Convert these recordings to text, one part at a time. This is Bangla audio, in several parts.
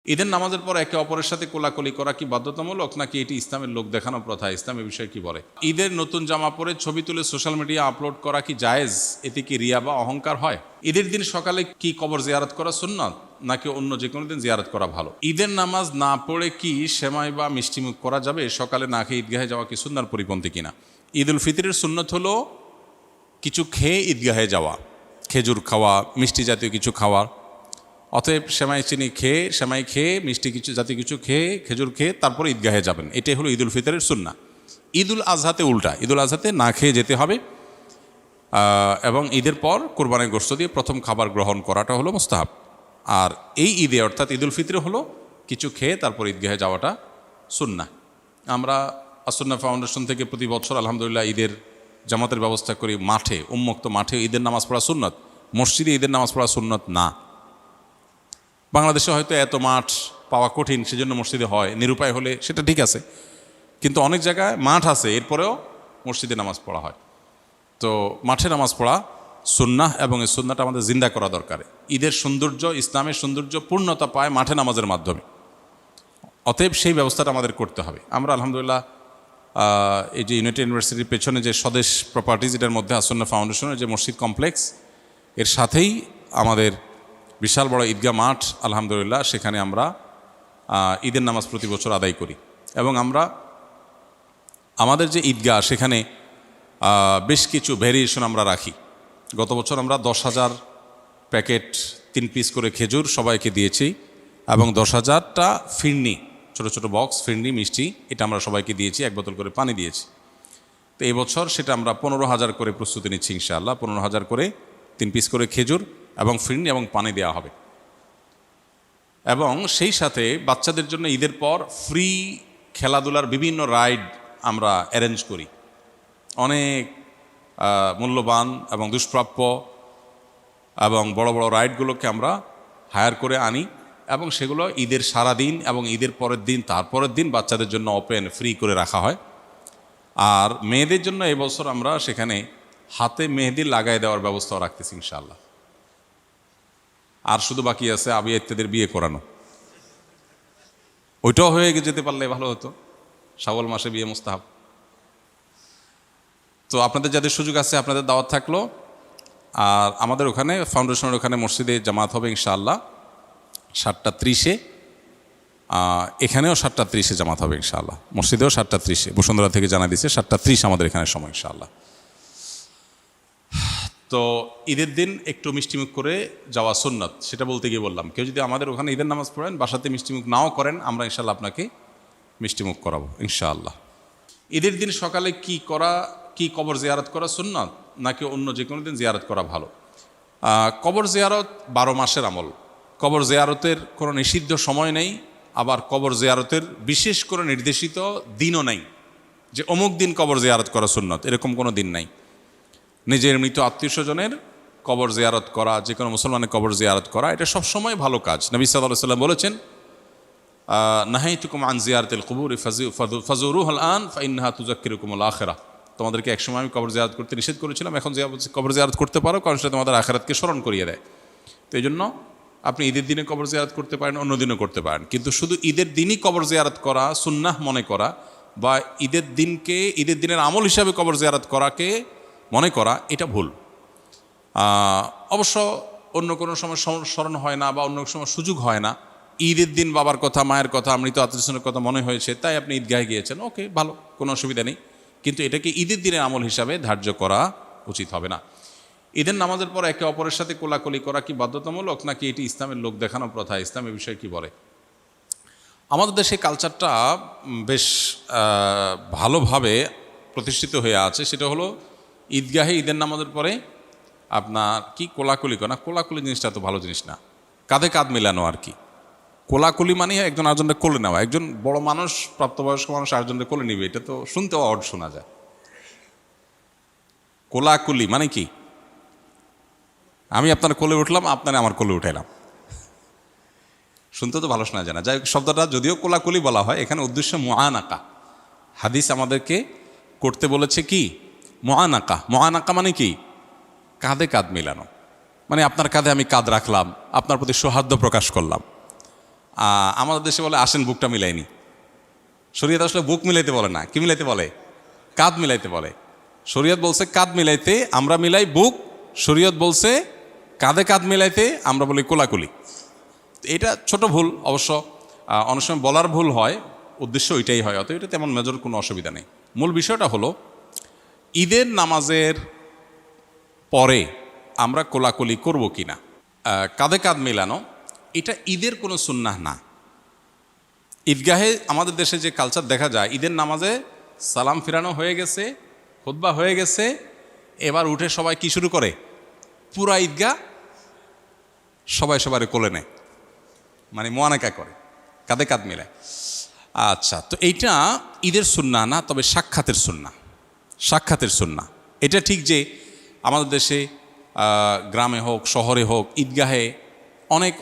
ঈদের নামাজের পর একে অপরের সাথে কোলাকুলি করা কি বাধ্যতামূলক নাকি এটি ইসলামের লোক দেখানো প্রথা? ইসলামের বিষয়ে কি বলে? ঈদের নতুন জামা পরে ছবি তুলে সোশ্যাল মিডিয়া আপলোড করা কি জায়েজ? এতে কি রিয়া বা অহংকার হয়? ঈদের দিন সকালে কি কবর জিয়ারত করা সুন্নাত নাকি অন্য যে কোনো দিন জিয়ারত করা ভালো? ঈদের নামাজ না পড়ে কি সেমাই বা মিষ্টিমুখ করা যাবে? সকালে না খেয়ে ঈদগাহে যাওয়া কি সুন্নার পরিপন্থী কিনা? ঈদ উল ফিতরের সুন্নত হলো কিছু খেয়ে ঈদগাহে যাওয়া, খেজুর খাওয়া, মিষ্টি জাতীয় কিছু খাওয়া। অতএব সেমাই চিনি খেয়ে, সেমাই খেয়ে, মিষ্টি কিছু জাতীয় কিছু খেয়ে, খেজুর খেয়ে তারপরে ঈদগাহে যাবেন। এটাই হলো ঈদ উল ফিতরের সুন্নাহ। ঈদ উল আজহাতে উল্টা, ঈদ উল আজহাতে না খেয়ে যেতে হবে এবং ঈদের পর কোরবানির গোশত দিয়ে প্রথম খাবার গ্রহণ করাটা হলো মুস্তাহাব। আর এই ঈদে অর্থাৎ ঈদ উল ফিতরে হলো কিছু খেয়ে তারপর ঈদগাহে যাওয়াটা সুন্নাহ। আমরা আসুন্নাহ ফাউন্ডেশন থেকে প্রতি বছর আলহামদুলিল্লাহ ঈদের জামাতের ব্যবস্থা করি। মাঠে, উন্মুক্ত মাঠে ঈদের নামাজ পড়া সুন্নত, মসজিদে ঈদের নামাজ পড়া সুন্নত না। বাংলাদেশে হয়তো এত মাঠ পাওয়া কঠিন, সেজন্য মসজিদে হয়, নিরুপায় হলে সেটা ঠিক আছে। কিন্তু অনেক জায়গায় মাঠ আছে, এরপরেও মসজিদে নামাজ পড়া হয়। তো মাঠে নামাজ পড়া সুন্নাহ এবং এই সুন্নাহটা আমাদের জিন্দা করা দরকার। ঈদের সৌন্দর্য, ইসলামের সৌন্দর্য পূর্ণতা পায় মাঠে নামাজের মাধ্যমে। অতএব সেই ব্যবস্থাটা আমাদের করতে হবে। আমরা আলহামদুলিল্লাহ এই যে ইউনাইটেড ইউনিভার্সিটির পেছনে যে স্বদেশ প্রপার্টিজ, এটার মধ্যে আসুন্নাহ ফাউন্ডেশনের যে মসজিদ কমপ্লেক্স, এর সাথেই আমাদের বিশাল বড় ঈদগাহ মাঠ আলহামদুলিল্লাহ। সেখানে আমরা ঈদের নামাজ প্রতি বছর আদায় করি এবং আমরা আমাদের যে ঈদগাহ সেখানে বেশ কিছু ভ্যারিয়েশন আমরা রাখি। গত বছর আমরা 10,000 প্যাকেট 3 পিস করে খেজুর সবাইকে দিয়েছি এবং 10,000টা ফিরনি, ছোট ছোট বক্স ফিরনি মিষ্টি, এটা আমরা সবাইকে দিয়েছি। 1 বোতল করে পানি দিয়েছি। তো এই বছর সেটা আমরা 15,000 করে প্রস্তুতি নিচ্ছি ইনশাআল্লাহ। 15,000 করে 3 পিস করে খেজুর এবং ফিরনি এবং পানি দেওয়া হবে। এবং সেই সাথে বাচ্চাদের জন্য ঈদের পর ফ্রি খেলাধুলার বিভিন্ন রাইড আমরা অ্যারেঞ্জ করি। অনেক মূল্যবান এবং দুষ্প্রাপ্য এবং বড় বড় রাইডগুলোকে আমরা হায়ার করে আনি এবং সেগুলো ঈদের সারা দিন এবং ঈদের পরের দিন, তারপরের দিন বাচ্চাদের জন্য ওপেন ফ্রি করে রাখা হয়। আর মেয়েদের জন্য এবছর আমরা সেখানে হাতে মেহেদি লাগাই দেওয়ার ব্যবস্থাও রাখতেছি ইনশাআল্লাহ। আর শুধু বাকি আছে আবিয়া ইত্যাদির বিয়ে করানো, ওইটাও হয়ে যেতে পারলে ভালো হতো। শাওয়াল মাসে বিয়ে মুস্তাহাব। তো আপনাদের যাদের সুযোগ আছে আপনাদের দাওয়াত থাকলো। আর আমাদের ওখানে ফাউন্ডেশনের ওখানে মসজিদে জামাত হবে ইনশাআল্লাহ 7:30-এ। এখানেও 7:30-এ জামাত হবে ইনশাআল্লাহ। মসজিদেও 7:30-এ, বসুন্ধরা থেকে জানা দিয়েছে 7:30 আমাদের এখানে সময় ইনশাআল্লাহ। তো ঈদের দিন একটু মিষ্টিমুখ করে যাওয়া সুন্নত, সেটা বলতে গিয়ে বললাম। কেউ যদি আমাদের ওখানে ঈদের নামাজ পড়েন, বাসাতে মিষ্টিমুখ নাও করেন, আমরা ইনশাআল্লাহ আপনাকে মিষ্টিমুখ করাবো ইনশাআল্লাহ। ঈদের দিন সকালে কি কবর জিয়ারত করা সুন্নত নাকি অন্য যে কোনো দিন জিয়ারত করা ভালো? কবর জিয়ারত 12 মাসের আমল। কবর জিয়ারতের কোনো নিষিদ্ধ সময় নেই, আবার কবর জিয়ারতের বিশেষ করে নির্দেশিত দিনও নেই যে অমুক দিন কবর জিয়ারত করা সুন্নত, এরকম কোনো দিন নাই। নিজের মৃত আত্মীয় স্বজনের কবর জিয়ারত করা, যে কোনো মুসলমানের কবর জিয়ারত করা, এটা সবসময় ভালো কাজ। নবী সাল্লাল্লাহু আলাইহি ওয়াসাল্লাম বলেছেন, নাহাইতুকুম আন জিয়ারাতিল কুবুর ফাজুরুহুল আন ফাইন্নাহা তুযাক্কিরুকুমুল আখিরাহ। তোমাদেরকে একসময় আমি কবর জিয়ারত করতে নিষেধ করেছিলাম, এখন কবর জিয়ারত করতে পারো, কারণ সেটা তোমাদের আখিরাতকে স্মরণ করিয়ে দেয়। তো এই জন্য আপনি ঈদের দিনে কবর জিয়ারত করতে পারেন, অন্য দিনও করতে পারেন, কিন্তু শুধু ঈদের দিনই কবর জিয়ারত করা সুন্নাহ মনে করা বা ঈদের দিনের আমল হিসাবে কবর জিয়ারত করাকে মনে করা, এটা ভুল। অবশ্য অন্য কোনো সময় স্মরণ হয় না বা অন্য সময় সুযোগ হয় না, ঈদের দিন বাবার কথা, মায়ের কথা, মৃত আত্মীয়স্বজনের কথা মনে হয়েছে, তাই আপনি ঈদগাহে গিয়েছেন, ওকে, ভালো, কোনো অসুবিধা নেই। কিন্তু এটাকে ঈদের দিনের আমল হিসাবে ধার্য করা উচিত হবে না। ঈদের নামাজের পর একে অপরের সাথে কোলাকুলি করা কি বাধ্যতামূলক নাকি এটি ইসলামের লোক দেখানো প্রথা? ইসলামের বিষয়ে কি বলে? আমাদের দেশে কালচারটা বেশ ভালোভাবে প্রতিষ্ঠিত হয়ে আছে। সেটা হলো ঈদগাহে ঈদের নামাজের পরে আপনার কি কোলাকুলি করা। কোলাকুলি জিনিসটা তো ভালো জিনিস না, কাঁধে কাঁধ মেলানো আর কি। কোলাকুলি মানে একজন আরেকজনকে কোলে নেওয়া। একজন বড় মানুষ, প্রাপ্তবয়স্ক মানুষ আরেকজনকে কোলে নিবে, এটা তো শুনতেও অড শোনা যায়। কোলাকুলি মানে কি? আমি আপনার কোলে উঠলাম, আপনারা আমার কোলে উঠাইলাম, শুনতে তো ভালো শোনা যায় না। যাই হোক, শব্দটা যদিও কোলাকুলি বলা হয়, এখানে উদ্দেশ্য মুআনাকা। হাদিস আমাদেরকে করতে বলেছে কি? মুআনাকা। মুআনাকা মানে কি? কাঁধে কাঁধ মেলানো। মানে আপনার কাঁধে আমি কাঁধ রাখলাম, আপনার প্রতি সৌহার্দ্য প্রকাশ করলাম। আমাদের দেশে বলে আসেন বুকটা মিলাইনি। শরীয়ত আসলে বুক মিলাইতে বলে না, কি মিলাইতে বলে? কাঁধ মিলাইতে বলে। শরীয়ত বলছে কাঁধ মিলাইতে, আমরা মিলাই বুক। শরীয়ত বলছে কাঁধে কাঁধ মিলাইতে, আমরা বলি কোলাকুলি। এটা ছোট ভুল অবশ্য, অনেক সময় বলার ভুল হয়, উদ্দেশ্য ওইটাই হয়, অতএব এটা তেমন মেজর কোনো অসুবিধা নেই। মূল বিষয়টা হলো ঈদের নামাজের পরে আমরা কোলাকুলি করব কি না, কাঁধে কাঁধ মেলানো, এটা ঈদের কোনো সুন্নাহ না। ঈদগাহে আমাদের দেশে যে কালচার দেখা যায়, ঈদের নামাজে সালাম ফিরানো হয়ে গেছে, খুতবা হয়ে গেছে, এবার উঠে সবাই কি শুরু করে, পুরা ঈদগাহ সবাই সবার কোলে নেয়, মানে মোয়ানাকা করে, কাঁধে কাঁধ মেলায়। আচ্ছা, তো এইটা ঈদের সুন্নাহ না, তবে সাক্ষাতের সুন্নাহ। সাক্ষাতের সুন্নাহ এটা ঠিক যে আমাদের দেশে গ্রামে হোক শহরে হোক ঈদগাহে অনেক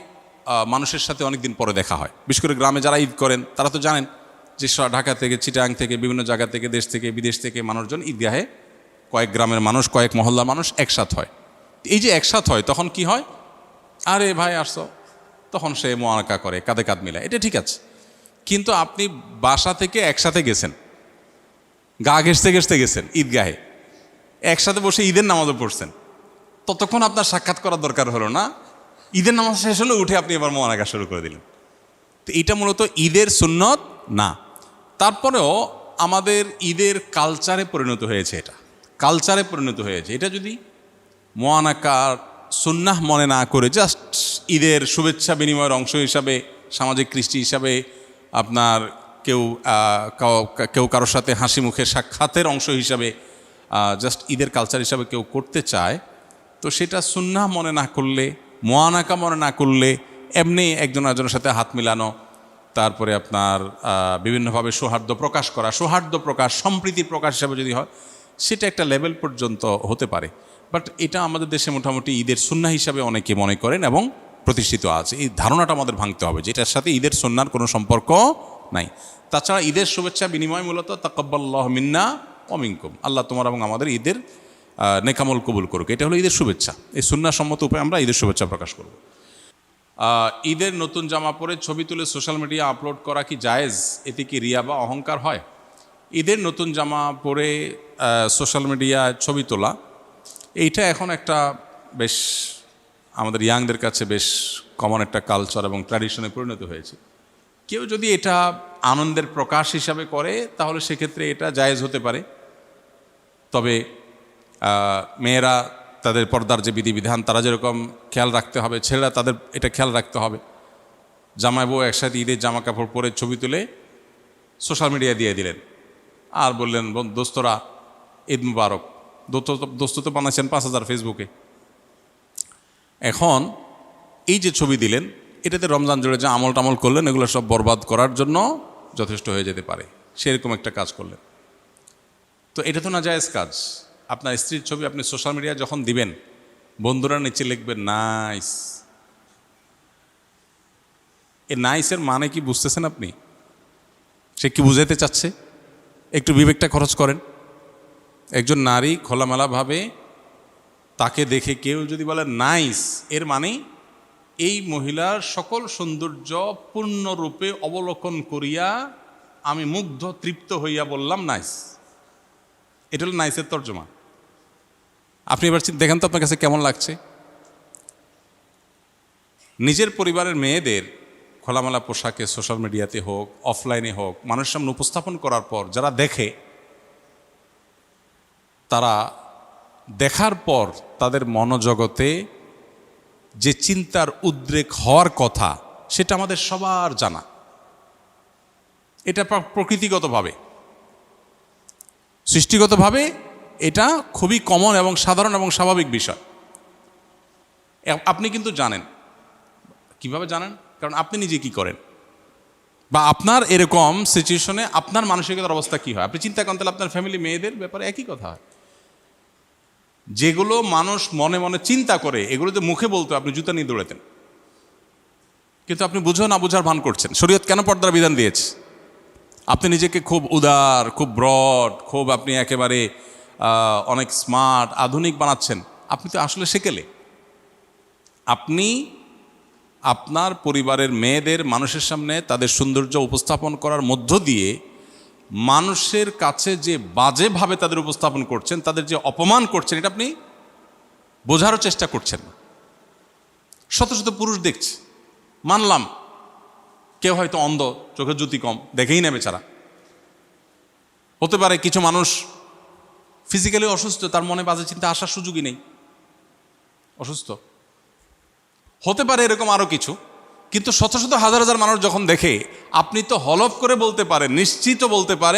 মানুষের সাথে অনেক দিন পরে দেখা হয়। বিশেষ করে গ্রামে যারা ঈদ করেন তারা তো জানেন যে ঢাকা থেকে, চিটাগাং থেকে, বিভিন্ন জায়গা থেকে, দেশ থেকে, বিদেশ থেকে মানুষজন ঈদগাহে, কয়েক গ্রামের মানুষ, কয়েক মহল্লার মানুষ একসাথ হয়। এই যে একসাথ হয় তখন কি হয়, আরে ভাই আসছো, তখন সে মোয়ানাকা করে, কাঁধে কাঁধ মিলায়, এটা ঠিক আছে। কিন্তু আপনি বাসা থেকে একসাথে গেছেন, গা ঘেঁষতে ঘেঁষতে গেছেন ঈদগাহে, একসাথে বসে ঈদের নামাজও পড়ছেন, ততক্ষণ আপনার সাক্ষাৎ করার দরকার হলো না। ঈদের নামাজ শেষ হলে উঠে আপনি এবার মোয়ানাকা শুরু করে দিলেন। তো এটা মূলত ঈদের সুন্নত না। তারপরেও আমাদের ঈদের কালচারে পরিণত হয়েছে, এটা কালচারে পরিণত হয়েছে। এটা যদি মোয়ানাকার সুন্নাহ মনে না করে জাস্ট ঈদের শুভেচ্ছা বিনিময়ের অংশ হিসাবে, সামাজিক কৃষ্টি হিসাবে, আপনার কেউ কারোর সাথে হাসি মুখে সাক্ষাতের অংশ হিসাবে জাস্ট ঈদের কালচার হিসাবে কেউ করতে চায়, তো সেটা সুন্নাহ মনে না করলে, মোয়ানাকা মনে না করলে, এমনি একজন একজনের সাথে হাত মিলানো, তারপরে আপনার বিভিন্নভাবে সৌহার্দ্য প্রকাশ করা, সৌহার্দ্য প্রকাশ, সম্প্রীতি প্রকাশ হিসাবে যদি হয়, সেটা একটা লেভেল পর্যন্ত হতে পারে। বাট এটা আমাদের দেশে মোটামুটি ঈদের সুন্নাহ হিসাবে অনেকে মনে করেন এবং প্রতিষ্ঠিত আছে। এই ধারণাটা আমাদের ভাঙতে হবে যে এটার সাথে ঈদের সুন্নাহর কোনো সম্পর্ক নাই। তাছাড়া ঈদের শুভেচ্ছা বিনিময় মূলত তাকাব্বালাল্লাহু মিন্না ওয়া মিনকুম, আল্লাহ তোমার এবং আমাদের ঈদের নেকামল কবুল করুক, এটা হলো ঈদের শুভেচ্ছা। এই সুন্নাহ সম্মত উপায়ে আমরা ঈদের শুভেচ্ছা প্রকাশ করব। ঈদের নতুন জামা পরে ছবি তুলে সোশ্যাল মিডিয়া আপলোড করা কি জায়েজ? এতে কি রিয়া বা অহংকার হয়? ঈদের নতুন জামা পরে সোশ্যাল মিডিয়ায় ছবি তোলা, এইটা এখন একটা বেশ আমাদের ইয়াংদের কাছে বেশ কমন একটা কালচার এবং ট্র্যাডিশনে পরিণত হয়েছে। কেউ যদি এটা আনন্দের প্রকাশ হিসাবে করে তাহলে সেক্ষেত্রে এটা জায়েজ হতে পারে। তবে মেয়েরা তাদের পর্দার যে বিধিবিধান তারা যেরকম খেয়াল রাখতে হবে, ছেলেরা তাদের এটা খেয়াল রাখতে হবে। জামাই বউ একসাথে ঈদের জামা কাপড় পরে ছবি তুলে সোশ্যাল মিডিয়ায় দিয়ে দিলেন আর বললেন দোস্তরা ঈদ মুবারক, দোস্ত তো বানাচ্ছেন 5,000 ফেসবুকে। এখন এই যে ছবি দিলেন, এটাতে রমজান জুড়ে যে আমল টামল করলেন এগুলো সব বরবাদ করার জন্য যথেষ্ট হয়ে যেতে পারে, সেরকম একটা কাজ করলেন। তো এটা তো না জায়েজ কাজ। আপনার স্ত্রীর ছবি আপনি সোশ্যাল মিডিয়ায় যখন দিবেন, বন্ধুরা নিচে লিখবেন নাইস। এ নাইসের মানে কি বুঝতেছেন আপনি? সে কি বুঝাইতে চাচ্ছে? একটু বিবেকটা খরচ করেন। একজন নারী খোলামেলাভাবে তাকে দেখে কেউ যদি বলে নাইস, এর মানে এই মহিলার সকল সৌন্দর্য পূর্ণরূপে অবলোকন করিয়া আমি মুগ্ধ তৃপ্ত হইয়া বললাম নাইস। এটা হলো নাইসের তর্জমা। আপনি এবার দেখেন তো আপনার কাছে কেমন লাগছে। নিজের পরিবারের মেয়েদের খোলামেলা পোশাকে সোশ্যাল মিডিয়াতে হোক, অফলাইনে হোক, মানুষের সামনে উপস্থাপন করার পর যারা দেখে, তারা দেখার পর তাদের মনোজগতে যে চিন্তার উদ্রেক হওয়ার কথা সেটা আমাদের সবার জানা। এটা প্রকৃতিগতভাবে, সৃষ্টিগতভাবে এটা খুবই কমন এবং সাধারণ এবং স্বাভাবিক বিষয়। আপনি কিন্তু জানেন। কিভাবে জানেন? কারণ আপনি নিজে কি করেন, বা আপনার এরকম সিচুয়েশনে আপনার মানসিকতার অবস্থা কি হয় আপনি চিন্তা করেন, তাহলে আপনার ফ্যামিলি মেয়েদের ব্যাপারে একই কথা হয়। যেগুলো মানুষ মনে মনে চিন্তা করে এগুলো যে মুখে বলতো আপনি জুতা নিয়ে দৌড়াতেন, কিন্তু আপনি বুঝো না বুঝার ভান করছেন। শরীয়ত কেন পর্দার বিধান দিয়েছে? আপনি নিজেকে খুব উদার, খুব ব্রড, খুব আপনি একেবারে অনেক স্মার্ট, আধুনিক বানাচ্ছেন। আপনি তো আসলে সেকেলে। আপনি আপনার পরিবারের মেয়েদের মানুষের সামনে তাদের সৌন্দর্য উপস্থাপন করার মধ্য দিয়ে মানুষের কাছে যে বাজেভাবে তাদের উপস্থাপন করছেন, তাদের যে অপমান করছেন, এটা আপনি বোঝারও চেষ্টা করছেন না। শত শত পুরুষ দেখছে, মানলাম কেউ হয়তো অন্ধ, চোখের জ্যোতি কম, দেখেই নেবে ছাড়া। হতে পারে কিছু মানুষ ফিজিক্যালি অসুস্থ, তার মনে বাজে চিন্তা আসার সুযোগই নেই, অসুস্থ হতে পারে, এরকম আরও কিছু। কিন্তু শত শত হাজার হাজার মানুষ যখন দেখে, আপনি তো হলফ করে বলতে পারেন, নিশ্চিত বলতে পারেন